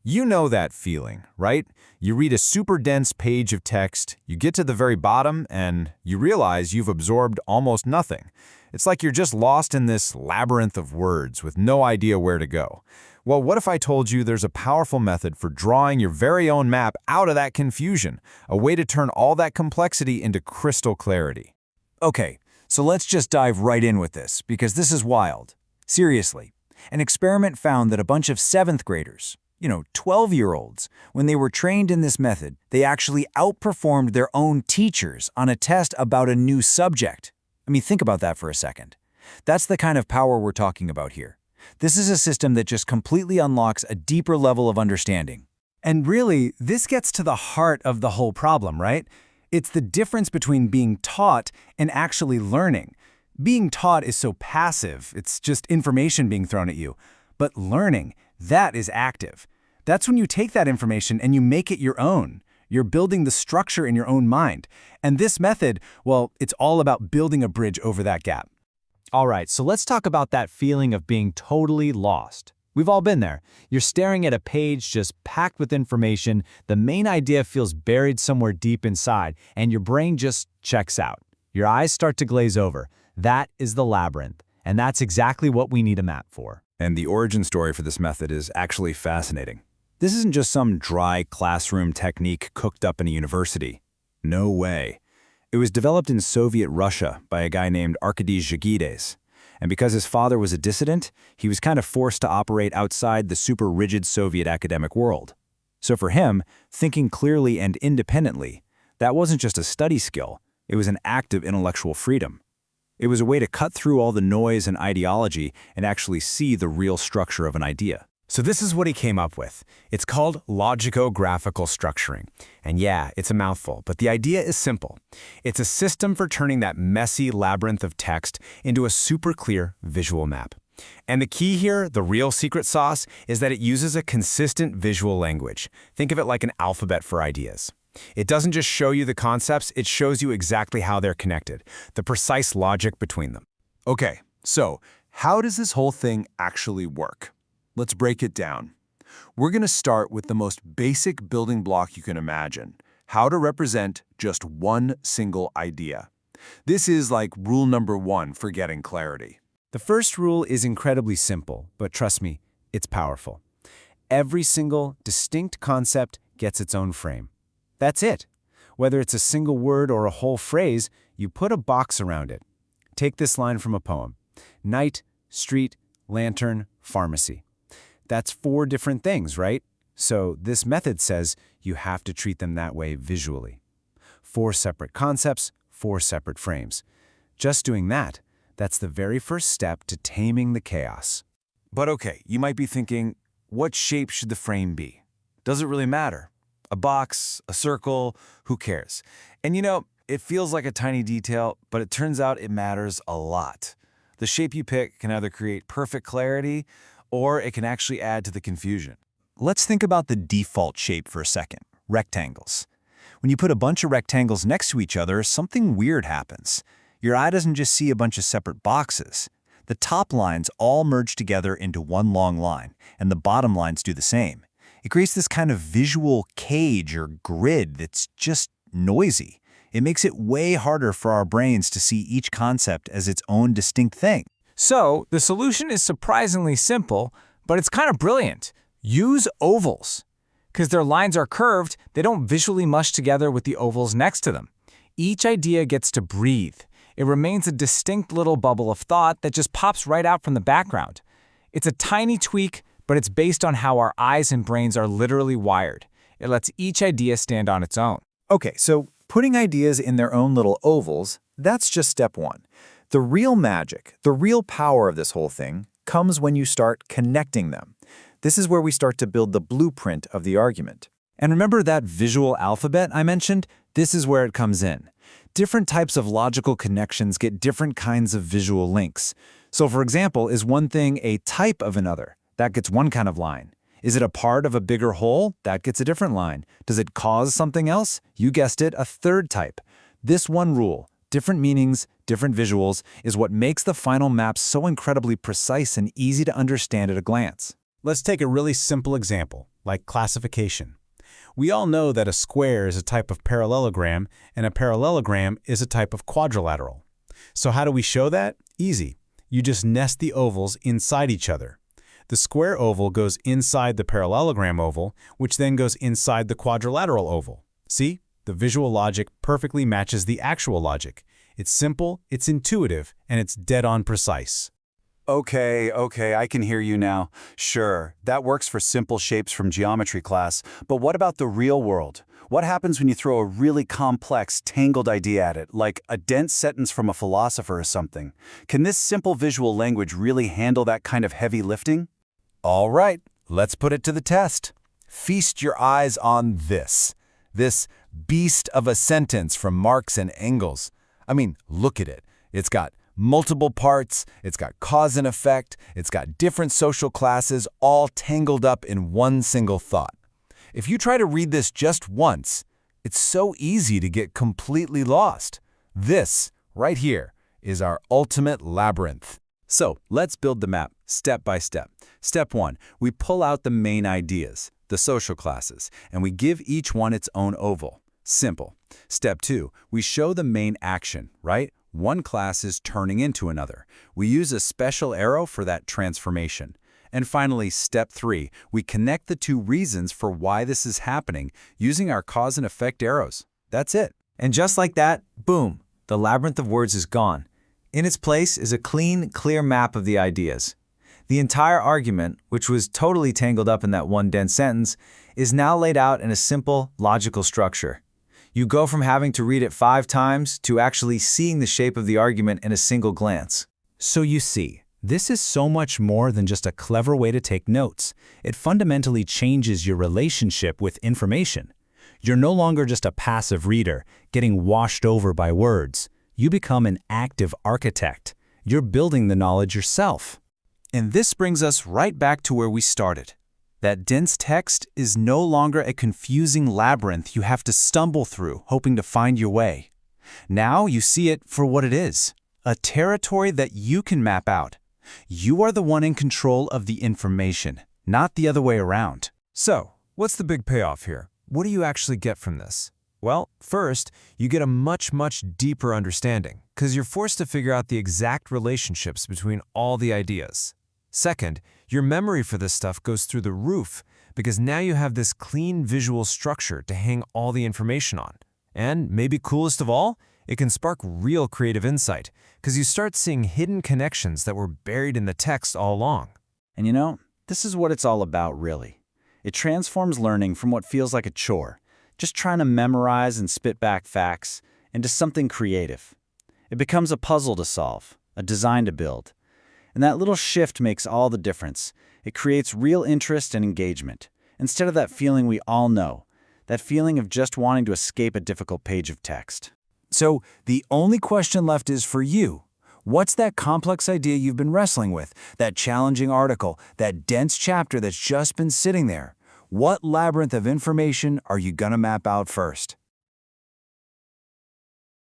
You know that feeling, right? You read a super dense page of text, you get to the very bottom, and you realize you've absorbed almost nothing. It's like you're just lost in this labyrinth of words with no idea where to go. Well, what if I told you there's a powerful method for drawing your very own map out of that confusion, a way to turn all that complexity into crystal clarity? Okay, so let's just dive right in with this, because this is wild. Seriously, an experiment found that a bunch of 7th graders, 12-year-olds, when they were trained in this method, they actually outperformed their own teachers on a test about a new subject. I mean, think about that for a second. That's the kind of power we're talking about here. This is a system that just completely unlocks a deeper level of understanding. And really, this gets to the heart of the whole problem, right? It's the difference between being taught and actually learning. Being taught is so passive, it's just information being thrown at you. But learning, that is active. That's when you take that information and you make it your own. You're building the structure in your own mind. And this method, well, it's all about building a bridge over that gap. All right, so let's talk about that feeling of being totally lost. We've all been there. You're staring at a page just packed with information, the main idea feels buried somewhere deep inside, and your brain just checks out. Your eyes start to glaze over. That is the labyrinth, and that's exactly what we need a map for. And the origin story for this method is actually fascinating. This isn't just some dry classroom technique cooked up in a university. No way. It was developed in Soviet Russia by a guy named Egidas. And because his father was a dissident, he was kind of forced to operate outside the super rigid Soviet academic world. So for him, thinking clearly and independently, that wasn't just a study skill, it was an act of intellectual freedom. It was a way to cut through all the noise and ideology and actually see the real structure of an idea. So this is what he came up with. It's called logicographical structuring. And yeah, it's a mouthful, but the idea is simple. It's a system for turning that messy labyrinth of text into a super clear visual map. And the key here, the real secret sauce, is that it uses a consistent visual language. Think of it like an alphabet for ideas. It doesn't just show you the concepts, it shows you exactly how they're connected, the precise logic between them. Okay, so how does this whole thing actually work? Let's break it down. We're going to start with the most basic building block you can imagine, how to represent just one single idea. This is like rule number 1 for getting clarity. The first rule is incredibly simple, but trust me, it's powerful. Every single distinct concept gets its own frame. That's it. Whether it's a single word or a whole phrase, you put a box around it. Take this line from a poem. Night, street, lantern, pharmacy. That's 4 different things, right? So this method says you have to treat them that way visually. 4 separate concepts, 4 separate frames. Just doing that, that's the very first step to taming the chaos. But okay, you might be thinking, what shape should the frame be? Does it really matter? A box, a circle, who cares? And it feels like a tiny detail, but it turns out it matters a lot. The shape you pick can either create perfect clarity, or it can actually add to the confusion. Let's think about the default shape for a second, rectangles. When you put a bunch of rectangles next to each other, something weird happens. Your eye doesn't just see a bunch of separate boxes. The top lines all merge together into one long line, and the bottom lines do the same. It creates this kind of visual cage or grid that's just noisy. It makes it way harder for our brains to see each concept as its own distinct thing. So, the solution is surprisingly simple, but it's kind of brilliant. Use ovals. Because their lines are curved, they don't visually mush together with the ovals next to them. Each idea gets to breathe. It remains a distinct little bubble of thought that just pops right out from the background. It's a tiny tweak, but it's based on how our eyes and brains are literally wired. It lets each idea stand on its own. Okay, so putting ideas in their own little ovals, that's just step 1. The real magic, the real power of this whole thing, comes when you start connecting them. This is where we start to build the blueprint of the argument. And remember that visual alphabet I mentioned? This is where it comes in. Different types of logical connections get different kinds of visual links. So for example, is one thing a type of another? That gets one kind of line. Is it a part of a bigger whole? That gets a different line. Does it cause something else? You guessed it, a third type. This one rule, different meanings, different visuals, is what makes the final map so incredibly precise and easy to understand at a glance. Let's take a really simple example, like classification. We all know that a square is a type of parallelogram, and a parallelogram is a type of quadrilateral. So how do we show that? Easy. You just nest the ovals inside each other. The square oval goes inside the parallelogram oval, which then goes inside the quadrilateral oval. See? The visual logic perfectly matches the actual logic. It's simple, it's intuitive, and it's dead-on precise. Okay, I can hear you now. Sure, that works for simple shapes from geometry class, but what about the real world? What happens when you throw a really complex, tangled idea at it, like a dense sentence from a philosopher or something? Can this simple visual language really handle that kind of heavy lifting? All right, let's put it to the test. Feast your eyes on this beast of a sentence from Marx and Engels. I mean, look at it. It's got multiple parts, it's got cause and effect, it's got different social classes all tangled up in one single thought. If you try to read this just once, it's so easy to get completely lost. This, right here, is our ultimate labyrinth. So, let's build the map, step by step. Step 1, we pull out the main ideas, the social classes, and we give each one its own oval. Simple. Step 2, we show the main action, right? One class is turning into another. We use a special arrow for that transformation. And finally, step 3, we connect the two reasons for why this is happening using our cause and effect arrows. That's it. And just like that, boom, the labyrinth of words is gone. In its place is a clean, clear map of the ideas. The entire argument, which was totally tangled up in that one dense sentence, is now laid out in a simple, logical structure. You go from having to read it 5 times to actually seeing the shape of the argument in a single glance. So you see, this is so much more than just a clever way to take notes. It fundamentally changes your relationship with information. You're no longer just a passive reader, getting washed over by words. You become an active architect. You're building the knowledge yourself. And this brings us right back to where we started. That dense text is no longer a confusing labyrinth you have to stumble through, hoping to find your way. Now you see it for what it is, a territory that you can map out. You are the one in control of the information, not the other way around. So, what's the big payoff here? What do you actually get from this? Well, first, you get a much deeper understanding, because you're forced to figure out the exact relationships between all the ideas. Second, your memory for this stuff goes through the roof because now you have this clean visual structure to hang all the information on. And maybe coolest of all, it can spark real creative insight because you start seeing hidden connections that were buried in the text all along. And you know, this is what it's all about, really. It transforms learning from what feels like a chore, just trying to memorize and spit back facts, into something creative. It becomes a puzzle to solve, a design to build. And that little shift makes all the difference. It creates real interest and engagement, instead of that feeling we all know, that feeling of just wanting to escape a difficult page of text. So the only question left is for you. What's that complex idea you've been wrestling with? That challenging article, that dense chapter that's just been sitting there? What labyrinth of information are you gonna map out first?